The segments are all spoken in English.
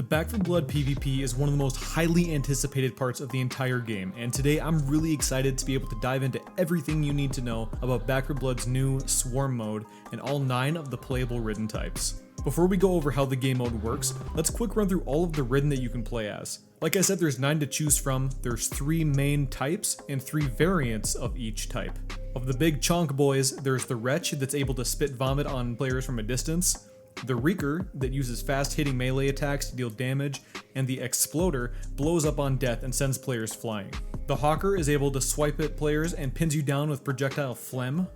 The Back 4 Blood PvP is one of the most highly anticipated parts of the entire game, and today I'm really excited to be able to dive into everything you need to know about Back 4 Blood's new Swarm mode and all 9 of the playable Ridden types. Before we go over how the game mode works, let's quick run through all of the Ridden that you can play as. Like I said, there's 9 to choose from, there's 3 main types and 3 variants of each type. Of the big chonk boys, there's the Wretch that's able to spit vomit on players from a distance, the Reeker that uses fast hitting melee attacks to deal damage, and the Exploder blows up on death and sends players flying. The Hawker is able to swipe at players and pins you down with projectile phlegm.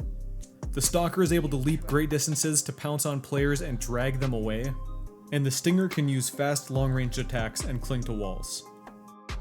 The Stalker is able to leap great distances to pounce on players and drag them away. And the Stinger can use fast long-range attacks and cling to walls.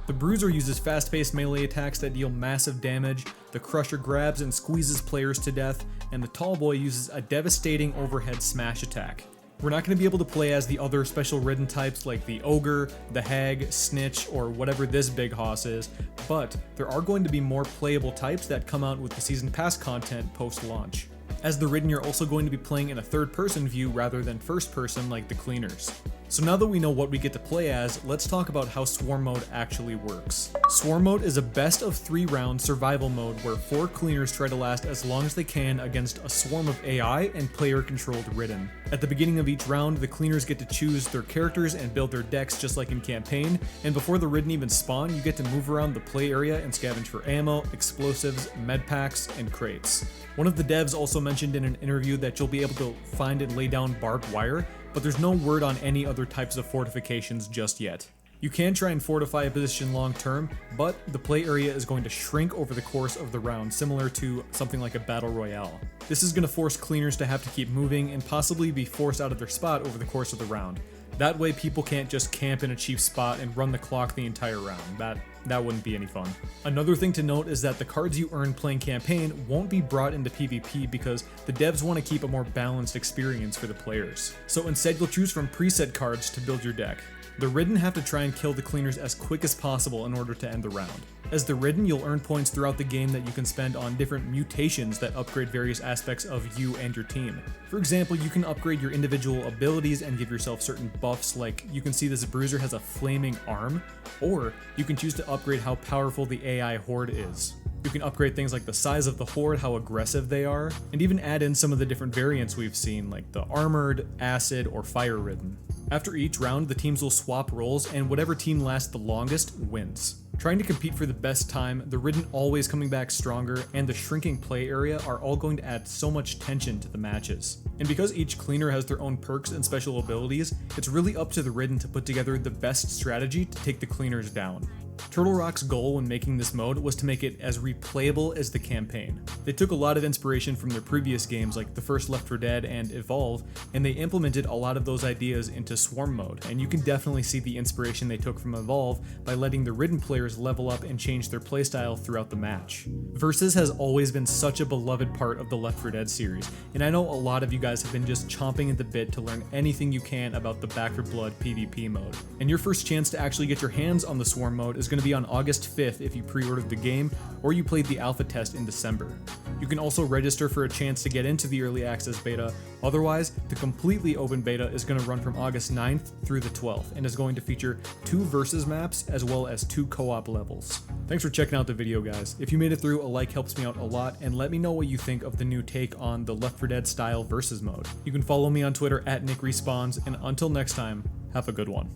The Bruiser uses fast-paced melee attacks that deal massive damage, the Crusher grabs and squeezes players to death, and the Tallboy uses a devastating overhead smash attack. We're not going to be able to play as the other special Ridden types like the Ogre, the Hag, Snitch, or whatever this big hoss is, but there are going to be more playable types that come out with the Season Pass content post-launch. As the Ridden, you're also going to be playing in a third-person view rather than first-person like the Cleaners. So now that we know what we get to play as, let's talk about how Swarm mode actually works. Swarm mode is a best of 3 round survival mode where 4 Cleaners try to last as long as they can against a swarm of AI and player-controlled Ridden. At the beginning of each round, the Cleaners get to choose their characters and build their decks just like in campaign, and before the Ridden even spawn, you get to move around the play area and scavenge for ammo, explosives, med packs, and crates. One of the devs also mentioned in an interview that you'll be able to find and lay down barbed wire, but there's no word on any other types of fortifications just yet. You can try and fortify a position long term, but the play area is going to shrink over the course of the round, similar to something like a battle royale. This is going to force Cleaners to have to keep moving and possibly be forced out of their spot over the course of the round. That way people can't just camp in a cheap spot and run the clock the entire round. That wouldn't be any fun. Another thing to note is that the cards you earn playing campaign won't be brought into PvP because the devs want to keep a more balanced experience for the players. So instead you'll choose from preset cards to build your deck. The Ridden have to try and kill the Cleaners as quick as possible in order to end the round. As the Ridden, you'll earn points throughout the game that you can spend on different mutations that upgrade various aspects of you and your team. For example, you can upgrade your individual abilities and give yourself certain buffs, like you can see this Bruiser has a flaming arm, or you can choose to upgrade how powerful the AI Horde is. You can upgrade things like the size of the Horde, how aggressive they are, and even add in some of the different variants we've seen, like the Armored, Acid, or Fire Ridden. After each round, the teams will swap roles, and whatever team lasts the longest wins. Trying to compete for the best time, the Ridden always coming back stronger, and the shrinking play area are all going to add so much tension to the matches. And because each Cleaner has their own perks and special abilities, it's really up to the Ridden to put together the best strategy to take the Cleaners down. Turtle Rock's goal when making this mode was to make it as replayable as the campaign. They took a lot of inspiration from their previous games like the first Left 4 Dead and Evolve, and they implemented a lot of those ideas into Swarm mode, and you can definitely see the inspiration they took from Evolve by letting the Ridden players level up and change their playstyle throughout the match. Versus has always been such a beloved part of the Left 4 Dead series, and I know a lot of you guys have been just chomping at the bit to learn anything you can about the Back 4 Blood PvP mode. And your first chance to actually get your hands on the Swarm mode is going to be on August 5th if you pre-ordered the game or you played the alpha test in December. You can also register for a chance to get into the early access beta. Otherwise, the completely open beta is going to run from August 9th through the 12th and is going to feature 2 versus maps as well as 2 co-op levels. Thanks for checking out the video, guys. If you made it through, a like helps me out a lot, and let me know what you think of the new take on the Left 4 Dead style versus mode. You can follow me on Twitter at NickRespawns, and until next time, have a good one.